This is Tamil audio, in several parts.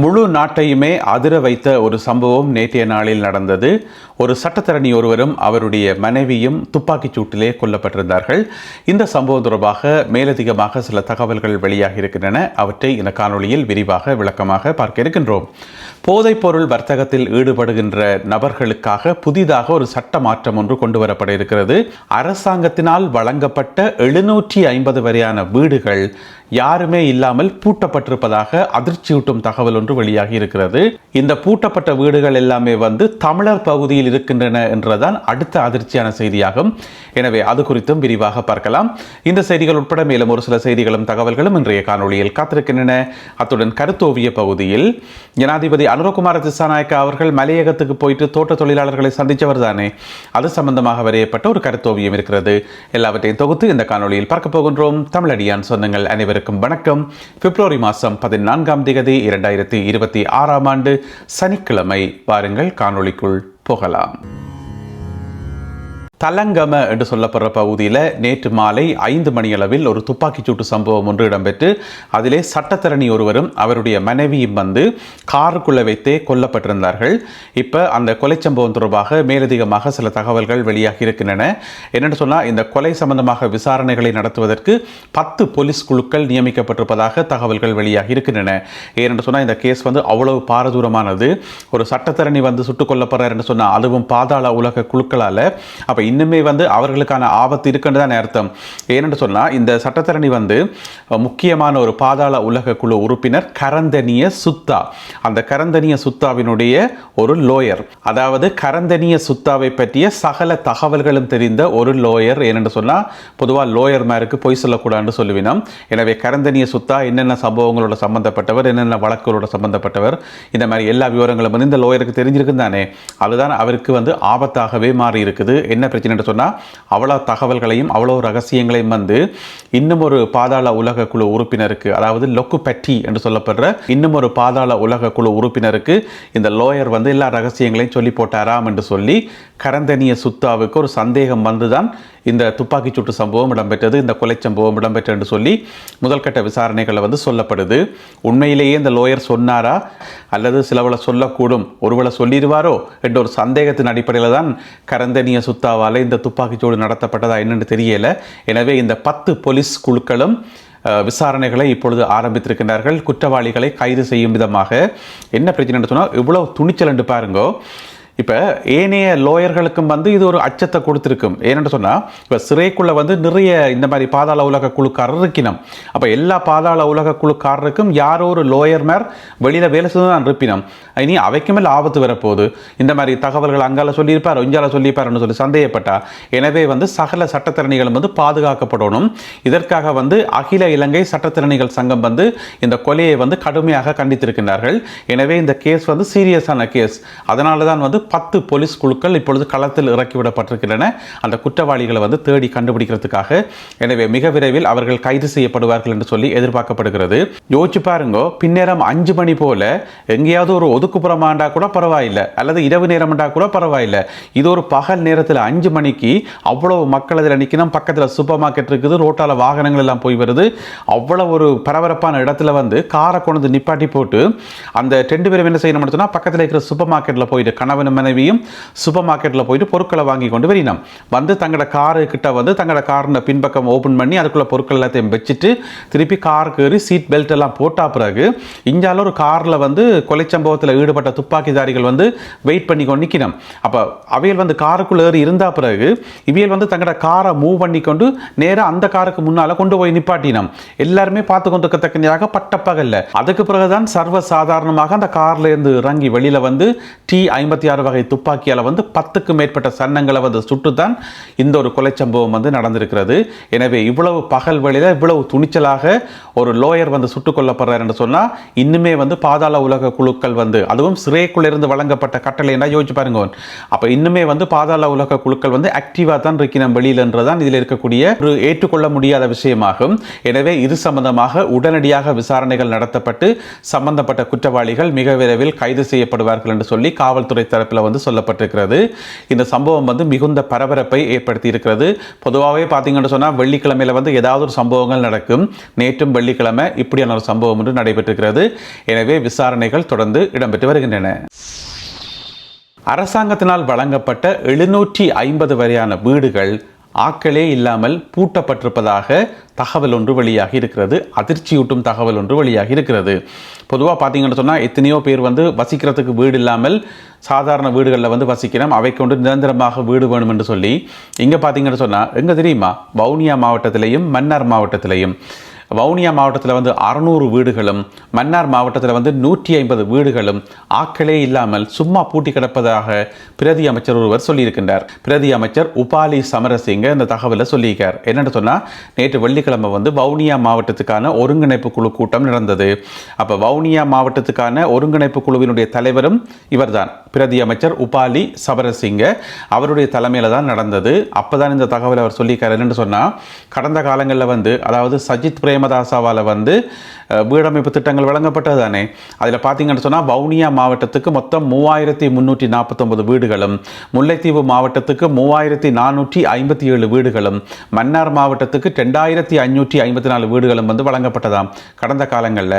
முழு நாட்டையுமே அதிர வைத்த ஒரு சம்பவம் நேற்றைய நாளில் நடந்தது. ஒரு சட்டத்தரணி ஒருவரும் அவருடைய மனைவியும் துப்பாக்கிச் சூட்டிலே கொல்லப்பட்டிருந்தார்கள். இந்த சம்பவம் தொடர்பாக மேலதிகமாக சில தகவல்கள் வெளியாகி இருக்கின்றன. அவற்றை இந்த காணொளியில் விரிவாக விளக்கமாக பார்க்க இருக்கின்றோம். போதைப்பொருள் வர்த்தகத்தில் ஈடுபடுகின்ற நபர்களுக்காக புதிதாக ஒரு சட்ட மாற்றம் ஒன்று கொண்டு வரப்பட இருக்கிறது. அரசாங்கத்தினால் வழங்கப்பட்ட 750 வரையான வீடுகள் யாருமே இல்லாமல் பூட்டப்பட்டிருப்பதாக அதிர்ச்சியூட்டும் தகவல் ஒன்று வெளியாகி இருக்கிறது. இந்த பூட்டப்பட்ட வீடுகள் எல்லாமே தமிழர் பகுதியில் இருக்கின்றன என்றதான் அடுத்த அதிர்ச்சியான செய்தியாகும். எனவே அது குறித்தும் விரிவாக பார்க்கலாம். இந்த செய்திகள் உட்பட மேலும் ஒரு சில செய்திகளும் தகவல்களும் இன்றைய காணொளியில் காத்திருக்கின்றன. அத்துடன் கருத்தோவிய பகுதியில் ஜனாதிபதி அனுரகுமார திசாநாயக்கா அவர்கள் மலையகத்துக்கு போயிட்டு தோட்ட தொழிலாளர்களை சந்தித்தவர் தானே, அது சம்பந்தமாக வரையப்பட்ட ஒரு கருத்தோவியம் இருக்கிறது. எல்லாவற்றையும் தொகுத்து இந்த காணொளியில் பார்க்க போகின்றோம். தமிழடியான் சொந்தங்கள் அனைவருக்கும் வணக்கம். பிப்ரவரி மாதம் 14ஆம் தேதி 2026ஆம் ஆண்டு சனிக்கிழமை. வாருங்கள் காணொளிக்குள் போகலாம். தலங்கம என்று சொல்லப்படுற பகுதியில் நேற்று மாலை 5 மணியளவில் ஒரு துப்பாக்கிச்சூட்டு சம்பவம் ஒன்று இடம்பெற்று அதிலே சட்டத்தரணி ஒருவரும் அவருடைய மனைவியும் காருக்குள்ளே வைத்தே கொல்லப்பட்டிருந்தார்கள். இப்போ அந்த கொலை சம்பவம் தொடர்பாக மேலதிகமாக சில தகவல்கள் வெளியாகி இருக்கின்றன. என்னென்னு சொன்னால், இந்த கொலை சம்பந்தமாக விசாரணைகளை நடத்துவதற்கு 10 போலீஸ் குழுக்கள் நியமிக்கப்பட்டிருப்பதாக தகவல்கள் வெளியாகி இருக்கின்றன. ஏனென்று சொன்னால், இந்த கேஸ் அவ்வளவு பாரதூரமானது. ஒரு சட்டத்தரணி சுட்டுக் கொல்லப்படுறார் என்று சொன்னால், அதுவும் பாதாள உலக குழுக்களால், அப்போ இன்னுமே அவர்களுக்கான ஆபத்து இருக்குன்னு தான் அர்த்தம். ஏனென்று சொன்னால், இந்த சட்டத்தரணி முக்கியமான ஒரு பாதாள உலக குழு உறுப்பினர் கரந்தனிய சுத்தா. அந்த கரந்தனிய சுத்தாவினுடைய ஒரு லோயர், அதாவது கரந்தனிய சுத்தாவை பற்றிய சகல தகவல்களும் தெரிந்த ஒரு லோயர். ஏனென்று சொன்னால், பொதுவாக லோயர் மேருக்கு பொய் சொல்லக்கூடாதுன்னு சொல்லுவினோம். எனவே கரந்தனிய சுத்தா என்னென்ன சம்பவங்களோட சம்பந்தப்பட்டவர், என்னென்ன வழக்குகளோட சம்பந்தப்பட்டவர், இந்த மாதிரி எல்லா விவரங்களும் இந்த லோயருக்கு தெரிஞ்சிருக்கு தானே. அதுதான் அவருக்கு ஆபத்தாகவே மாறி இருக்குது. என்ன பிரச்சனை என்று சொன்னால், அவ்வளோ தகவல்களையும் அவ்வளோ ரகசியங்களையும் இன்னும் ஒரு பாதாள உலக குழு உறுப்பினருக்கு, அதாவது லொக்கு பட்டி என்று சொல்லப்படுற இன்னும் ஒரு பாதாள உலக குழு உறுப்பினருக்கு இந்த லோயர் எல்லா ரகசியங்களையும் சொல்லி போட்டாராம் என்று சொல்லி கரந்தனிய சுத்தாவுக்கு ஒரு சந்தேகம் வந்துதான் இந்த துப்பாக்கிச்சூட்டு சம்பவம் இடம்பெற்றது, இந்த கொலை சம்பவம் இடம்பெற்றது என்று சொல்லி முதல்கட்ட விசாரணைகளை சொல்லப்படுது. உண்மையிலேயே இந்த லோயர் சொன்னாரா அல்லது சிலவளை சொல்லக்கூடும், ஒருவேளை சொல்லிடுவாரோ என்ற ஒரு சந்தேகத்தின் அடிப்படையில் தான் கரந்தனிய சுத்தாவால் இந்த துப்பாக்கிச்சூடு நடத்தப்பட்டதா என்னென்னு தெரியல. எனவே இந்த 10 போலீஸ் குழுக்களும் விசாரணைகளை இப்பொழுது ஆரம்பித்திருக்கின்றார்கள். குற்றவாளிகளை கைது செய்யும் விதமாக. என்ன பிரச்சனை சொன்னால், இவ்வளவு துணிச்சல் என்று பாருங்கோ. இப்போ ஏனைய லோயர்களுக்கும் இது ஒரு அச்சத்தை கொடுத்துருக்கும். ஏன்னு சொன்னால், இப்போ சிறைக்குள்ளே நிறைய இந்த மாதிரி பாதாள உலக குழுக்காரர் இருக்கணும். அப்போ எல்லா பாதாள உலக குழுக்காரருக்கும் யாரோ ஒரு லோயர் மேர் வெளியில் வேலை செய்து தான் இருப்பினோம். இனி அவைக்கு மேல் ஆபத்து வரப்போகுது. இந்த மாதிரி தகவல்கள் அங்கால சொல்லியிருப்பார், இஞ்சால சொல்லியிருப்பார்னு சொல்லி சந்தேகப்பட்டா. எனவே சகல சட்டத்திறனிகளும் பாதுகாக்கப்படணும். இதற்காக அகில இலங்கை சட்டத்திறனிகள் சங்கம் இந்த கொலையை கடுமையாக கண்டித்திருக்கின்றார்கள். எனவே இந்த கேஸ் சீரியஸான கேஸ். அதனால தான் 10 போலீஸ் குழுக்கள் இப்பொழுது களத்தில் இறக்கிவிடப்பட்டிருக்கின்றன, அந்த குற்றவாளிகளை தேடி கண்டுபிடிக்கிறதுக்காக. எனவே மிக விரைவில் அவர்கள் கைது செய்யப்படுவார்கள் என்று சொல்லி எதிர்பார்க்கப்படுகிறது. யோசிச்சு பாருங்க, பின்னேரம் 5 மணி போல எங்கேயாவது ஒரு ஒதுக்குப்புறமாண்டா கூட பரவாயில்லை, அல்லது இரவு நேரம்டா கூட பரவாயில்லை. இது ஒரு பகல் நேரத்தில் 5 மணிக்கு அவ்வளவு மக்கள் அதில் நிற்கணும். பக்கத்தில் சூப்பர் மார்க்கெட் இருக்குது, ரோட்டால வாகனங்கள் எல்லாம் போய் வருது. அவ்வளவு ஒரு பரபரப்பான இடத்துல காரை கொண்டு நிப்பாட்டி போட்டு அந்த 2 பேரும் என்ன செய்யணும் சொன்னால், பக்கத்தில் இருக்கிற சூப்பர் மார்க்கெட்டில் போயிட்டு கணவன் மனைவியும் சூப்பர் மார்க்கெட்டில் போயிட்டு பொருட்களை வாங்கி கொண்டு வரினோம். தங்களோட காரு கிட்ட தங்களோட காரின் பின்பக்கம் ஓப்பன் பண்ணி அதுக்குள்ள பொருட்கள் எல்லாத்தையும் வச்சுட்டு திருப்பி காருக்கு ஏறி சீட் பெல்ட் எல்லாம் போட்டா பிறகு இங்கால ஒரு காரில் கொலை சம்பவத்தில் ஈடுபட்ட துப்பாக்கிதாரிகள் வெயிட் பண்ணி கொண்டு நிற்கணும். அப்போ அவையில் காருக்குள்ள ஏறி இருந்தா பிறகு இவையில் தங்களோட காரை மூவ் பண்ணி கொண்டு நேராக அந்த காருக்கு முன்னால் கொண்டு போய் நிப்பாட்டினோம். எல்லாருமே பார்த்து கொண்டிருக்கத்தக்கதாக பட்டப்பகல்ல. அதுக்கு பிறகுதான் சர்வ சாதாரணமாக அந்த கார்ல இருந்து இறங்கி வெளியில T-56 வகை துப்பாக்கியால் 10க்கும் மேற்பட்ட சன்னங்களை சுட்டுத்தான் இந்த ஒரு கொலை சம்பவம் நடந்திருக்கிறது. எனவே இவ்வளவு பகல் வேளையில் இவ்வளவு துணிச்சலாக ஒரு லோயர் சுட்டுக் கொல்லப்படுறார் என்று சொன்னால், இன்னுமே பாதாள உலக குழுக்கள் அதுவும் சிறைக்குள்ளிருந்து வழங்கப்பட்ட கட்டளை என்ன யோசிச்சு பாருங்க. அப்போ இன்னுமே பாதாள உலக குழுக்கள் ஆக்டிவாக தான் இருக்கணும் வெளியில் என்றுதான் இதில் இருக்கக்கூடிய ஒரு ஏற்றுக்கொள்ள முடியாத விஷயமாகும். எனவே இது சம்பந்தமாக உடனடியாக விசாரணைகள் நடத்தப்பட்டு சம்பந்தப்பட்ட குற்றவாளிகள் மிக விரைவில் கைது செய்யப்படுவார்கள் என்று சொல்லி காவல்துறை தரப்பில் தரப்பில் வந்து சொல்லப்பட்டிருக்கிறது. இந்த சம்பவம் வந்து மிகுந்த பரபரப்பை ஏற்படுத்தி இருக்கிறது. பொதுவாகவே பார்த்தீங்கன்னு சொன்னால் வெள்ளிக்கிழமையில் வந்து ஏதாவது ஒரு சம்பவங்கள் நடக்கும். நேற்றும் வெள்ளிக்கிழமை இப்படியான ஒரு சம்பவம் ஒன்று நடைபெற்றிருக்கிறது. எனவே விசாரணைகள் தொடர்ந்து இடம்பெற்று வருகின்றன. அரசாங்கத்தினால் வழங்கப்பட்ட 750 வரையான வீடுகள் ஆக்களே இல்லாமல் பூட்டப்பட்டிருப்பதாக தகவல் ஒன்று வெளியாகி இருக்கிறது. அதிர்ச்சியூட்டும் தகவல் ஒன்று வெளியாகி இருக்கிறது. பொதுவாக பார்த்தீங்கன்னு சொன்னால் எத்தனையோ பேர் வந்து வசிக்கிறதுக்கு வீடு இல்லாமல் சாதாரண வீடுகளில் வந்து வசிக்கிறோம், அவை கொண்டு நிரந்தரமாக வீடு வேணும் என்று சொல்லி இங்கே பார்த்தீங்கன்னு சொன்னால் எங்கே தெரியுமா, வவுனியா மாவட்டத்திலையும் மன்னார் மாவட்டத்திலையும். வவுனியா மாவட்டத்தில் வந்து 600 வீடுகளும், மன்னார் மாவட்டத்தில் வந்து 150 வீடுகளும் ஆக்களே இல்லாமல் சும்மா பூட்டி கிடப்பதாக பிரதி அமைச்சர் ஒருவர் சொல்லியிருக்கின்றார். பிரதி அமைச்சர் உபாலி சமரசிங்க இந்த தகவலை சொல்லியிருக்கார். என்னென்னு சொன்னால், நேற்று வெள்ளிக்கிழமை வந்து வவுனியா மாவட்டத்துக்கான ஒருங்கிணைப்பு குழு கூட்டம் நடந்தது. அப்போ வவுனியா மாவட்டத்துக்கான ஒருங்கிணைப்பு குழுவினுடைய தலைவரும் இவர்தான், பிரதி அமைச்சர் உபாலி சமரசிங்க. அவருடைய தலைமையில் தான் நடந்தது. அப்போ தான் இந்த தகவலை அவர் சொல்லியிருக்கார். என்னென்னு சொன்னால், கடந்த காலங்களில் வந்து அதாவது சஜித் பிரேமதாசாவால் வந்து வீடமைப்பு திட்டங்கள் வழங்கப்பட்டது தானே. அதில் பார்த்தீங்கன்னு சொன்னால் வவுனியா மாவட்டத்துக்கு மொத்தம் 3349 வீடுகளும், முல்லைத்தீவு மாவட்டத்துக்கு 3457 வீடுகளும், மன்னார் மாவட்டத்துக்கு 2554 வீடுகளும் வந்து வழங்கப்பட்டதாம் கடந்த காலங்களில்.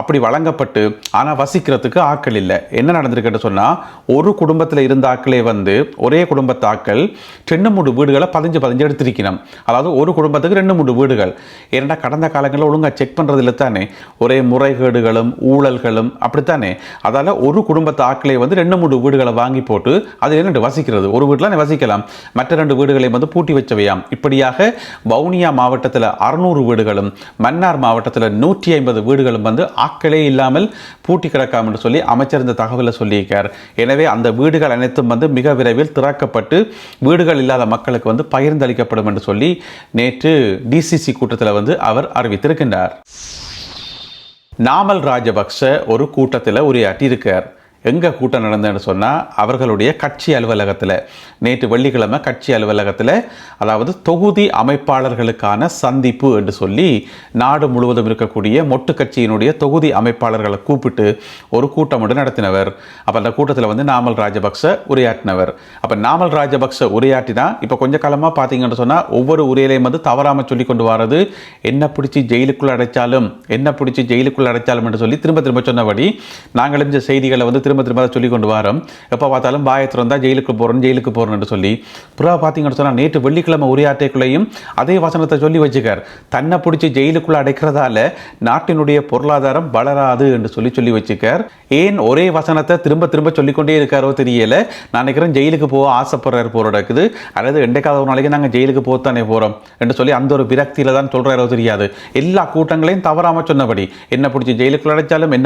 அப்படி வழங்கப்பட்டு ஆனால் வசிக்கிறதுக்கு ஆட்கள் இல்லை. என்ன நடந்திருக்குன்னு சொன்னால், ஒரு குடும்பத்தில் இருந்த ஆட்களே வந்து ஒரே குடும்பத்து ஆட்கள் 2-3 வீடுகளை 15 எடுத்திருக்கணும். அதாவது ஒரு குடும்பத்துக்கு 2-3 வீடுகள். ஏன்னா கடந்த காலங்களில் ஒழுங்காக செக் பண்ணுறதில்ல தானே, ஒரே முறைகேடுகளும் ஊழல்களும் அப்படித்தானே. அதால் ஒரு குடும்பத்து ஆட்களை வந்து 2-3 வீடுகளை வாங்கி போட்டு அது என்ன வசிக்கிறது, ஒரு வீட்டில் வசிக்கலாம், மற்ற 2 வீடுகளை வந்து பூட்டி வச்சவையாம். இப்படியாக வவுனியா மாவட்டத்தில் 600 வீடுகளும் மன்னார் மாவட்டத்தில் 150 வீடுகளும் வந்து ஆட்களே இல்லாமல் பூட்டி கிடக்காம என்று சொல்லி அமைச்சர் இந்த தகவலை சொல்லியிருக்கார். எனவே அந்த வீடுகள் அனைத்தும் வந்து மிக விரைவில் திறக்கப்பட்டு வீடுகள் இல்லாத மக்களுக்கு வந்து பகிர்ந்தளிக்கப்படும் என்று சொல்லி நேற்று டிசிசி கூட்டத்தில் வந்து அவர் அறிவித்திருக்கின்றார். நாமல் ராஜபக்ஷ ஒரு கூட்டத்தில் உரையாற்றியிருக்கார். எங்கே கூட்டம் நடந்ததுன்னு சொன்னால், அவர்களுடைய கட்சி அலுவலகத்தில் நேற்று வெள்ளிக்கிழமை கட்சி அலுவலகத்தில், அதாவது தொகுதி அமைப்பாளர்களுக்கான சந்திப்பு என்று சொல்லி நாடு முழுவதும் இருக்கக்கூடிய மொட்டு கட்சியினுடைய தொகுதி அமைப்பாளர்களை கூப்பிட்டு ஒரு கூட்டம் ஒன்று நடத்தினவர். அப்போ அந்த கூட்டத்தில் வந்து நாமல் ராஜபக்ஷ உரையாற்றினவர். அப்போ நாமல் ராஜபக்ஷ உரையாற்றினா இப்போ கொஞ்ச காலமாக பார்த்தீங்கன்னு சொன்னால் ஒவ்வொரு உரையிலையும் வந்து தவறாமல் சொல்லி கொண்டு வர்றது, என்ன பிடிச்சி ஜெயிலுக்குள் அடைச்சாலும் என்று சொல்லி திரும்ப திரும்ப சொன்னபடி நாங்களும் இந்த செய்திகளை வந்து திரும்ப சொல்லி கொண்டு வரோம். எப்போ பார்த்தாலும் பாயத்திரம் தான் ஜெயிலுக்கு போகிறோம் என்று சொல்லி. புறா பார்த்தீங்கன்னு சொன்னால் நேற்று வெள்ளிக்கிழமை உரையாற்றைக்குள்ளேயும் அதே வசனத்தை சொல்லி வச்சுக்கார். தன்னை பிடிச்சி ஜெயிலுக்குள்ள அடைக்கிறதால நாட்டினுடைய பொருளாதாரம் வளராது என்று சொல்லி வச்சுக்கார். ஏன் ஒரே வசனத்தை திரும்ப சொல்லிக்கொண்டே இருக்காரோ தெரியல. நான் நினைக்கிறேன் ஜெயிலுக்கு போக ஆசைப்படுறாரு போறதுக்குது, அல்லது என்றைக்காவது ஒரு நாளைக்கு நாங்கள் ஜெயிலுக்கு போகத்தானே போகிறோம் என்று சொல்லி அந்த ஒரு விரக்தியில தான் சொல்றாரோ தெரியாது. எல்லா கூட்டங்களையும் தவறாம சொன்னபடி என்ன பிடிச்சி ஜெயிலுக்குள் அடைச்சாலும்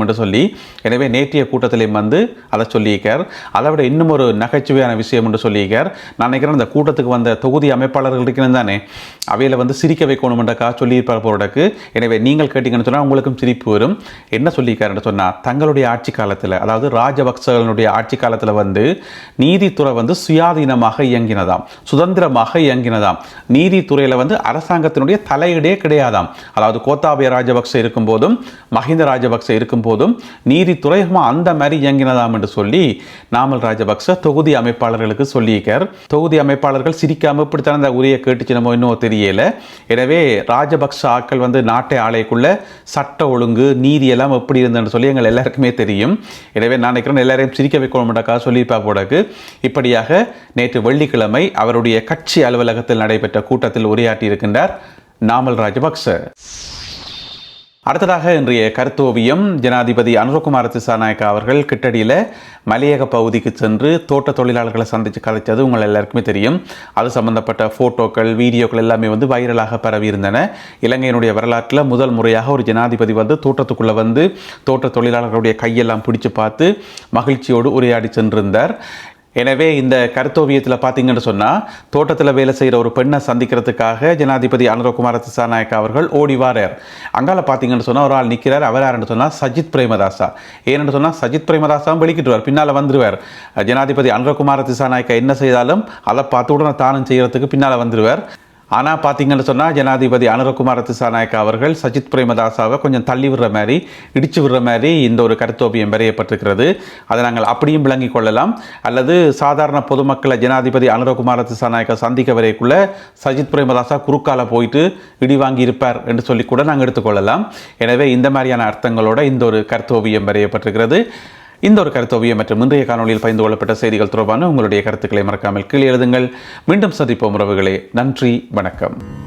என்று சொல்லி. எனவே நேற்றைய கூட்டத்திலையும் வந்து அதை சொல்லியிருக்கார். அதை விட இன்னும் ஒரு நகைச்சுவையான விஷயம் என்று சொல்லியிருக்கார். நான் நினைக்கிறேன் இந்த கூட்டத்துக்கு வந்த தொகுதி அமைப்பாளர்கள் இருக்கணும் தானே, அவையில் வந்து சிரிக்க வைக்கணும்ன்றக்கா சொல்லியிருப்பார் போறதுக்கு. எனவே நீங்கள் கேட்டீங்கன்னு சொன்னால் உங்களுக்கும் சிரிப்பு வரும். என்ன சொல்லியிருக்காருன்னு சொன்னால், தங்களுடைய ஆட்சி காலத்தில், அதாவது ராஜபக்சர்களுடைய ஆட்சி காலத்தில் வந்து நீதித்துறை வந்து சுயாதீனமாக இயங்கினதாம், சுதந்திரமாக இயங்கினதாம். நீதித்துறையில் வந்து அரசாங்கத்தினுடைய தலையீடே கிடையாதாம். அதாவது கோத்தாபய ராஜபக்ச இருக்கும் போதும் மஹிந்த ராஜபக்ச இருக்கும் போதும் நீதித்துறை அந்த மாதிரி இயங்கினதாம் என்று சொல்லி நாமல் ராஜபக்ச தொகுதி அமைப்பாளர்களுக்கு சொல்லியிருக்கார். தொகுதி அமைப்பாளர்கள் சிரிக்காம இப்படித்தான் அந்த உரையை கேட்டுச்சினமோ இன்னும் தெரியல. எனவே ராஜபக்ச ஆக்கள் வந்து நாட்டை ஆலைக்குள்ள சட்ட ஒழுங்கு நீதி எல்லாம் எப்படி இருந்ததுன்னு சொல்லி எங்கள் எல்லாருக்குமே தெரியும். எனவே நான் நினைக்கிறேன் எல்லாரையும் சிரிக்க வைக்கணும்டாக்கா சொல்லியிருப்பா போடக்கு. இப்படியாக நேற்று வெள்ளிக்கிழமை அவருடைய கட்சி அலுவலகத்தில் நடைபெற்ற கூட்டத்தில் உரையாற்றி இருக்கின்றார் நாமல் ராஜபக்ச. அடுத்ததாக இன்றைய கருத்தோவியம், ஜனாதிபதி அனுரகுமார திசாநாயக்கா அவர்கள் கிட்டடியில் மலையக பகுதிக்கு சென்று தோட்ட தொழிலாளர்களை சந்தித்து கதைச்சது உங்கள் எல்லாருக்குமே தெரியும். அது சம்பந்தப்பட்ட ஃபோட்டோக்கள் வீடியோக்கள் எல்லாமே வந்து வைரலாக பரவி இருந்தன. இலங்கையினுடைய வரலாற்றில் முதல் முறையாக ஒரு ஜனாதிபதி வந்து தோட்டத்துக்குள்ளே வந்து தோட்ட தொழிலாளர்களுடைய கையெல்லாம் பிடிச்சு பார்த்து மகிழ்ச்சியோடு உரையாடி சென்றிருந்தார். எனவே இந்த கருத்தோவியத்தில் பார்த்தீங்கன்னு சொன்னால், தோட்டத்தில் வேலை செய்கிற ஒரு பெண்ணை சந்திக்கிறதுக்காக ஜனாதிபதி அனுரகுமார திசாநாயக்கா அவர்கள் ஓடி வாரார். அங்கால பார்த்தீங்கன்னு சொன்னால் ஒரு ஆள் நிற்கிறார். அவர் யாருன்னு சொன்னால் சஜித் பிரேமதாசா. ஏன்னு சொன்னால் சஜித் பிரேமதாசாவும் வெளிக்கிட்டுவார், பின்னால் வந்துடுவார். ஜனாதிபதி அனுரகுமார திசாநாயக்கா என்ன செய்தாலும் அதை பார்த்து உடனே தானம் செய்கிறதுக்கு பின்னால் வந்துடுவார். ஆனால் பார்த்தீங்கன்னு சொன்னால் ஜனாதிபதி அனுரகுமார திசாநாயக்கா அவர்கள் சஜித் பிரேமதாசாவை கொஞ்சம் தள்ளி விடுற மாதிரி இடிச்சு விடுற மாதிரி இந்த ஒரு கருத்தோவியம் வரையப்பட்டிருக்கிறது. அதை நாங்கள் அப்படியும் விளங்கிக் கொள்ளலாம். அல்லது சாதாரண பொதுமக்களை ஜனாதிபதி அனுரகுமார திசாநாயக்கா சந்திக்க வரைக்குள்ள சஜித் பிரேமதாசா குறுக்கால போயிட்டு இடி வாங்கி இருப்பார் என்று சொல்லி கூட நாங்கள் எடுத்துக்கொள்ளலாம். எனவே இந்த மாதிரியான அர்த்தங்களோட இந்த ஒரு கருத்தோவியம் வரையப்பட்டிருக்கிறது. இந்த ஒரு கருத்தோவியம் மற்றும் இன்றைய காணொலியில் பகிர்ந்து கொள்ளப்பட்ட செய்திகள் தொடர்பான உங்களுடைய கருத்துக்களை மறக்காமல் கீழே எழுதுங்கள். மீண்டும் சந்திப்போம் உறவுகளே. நன்றி, வணக்கம்.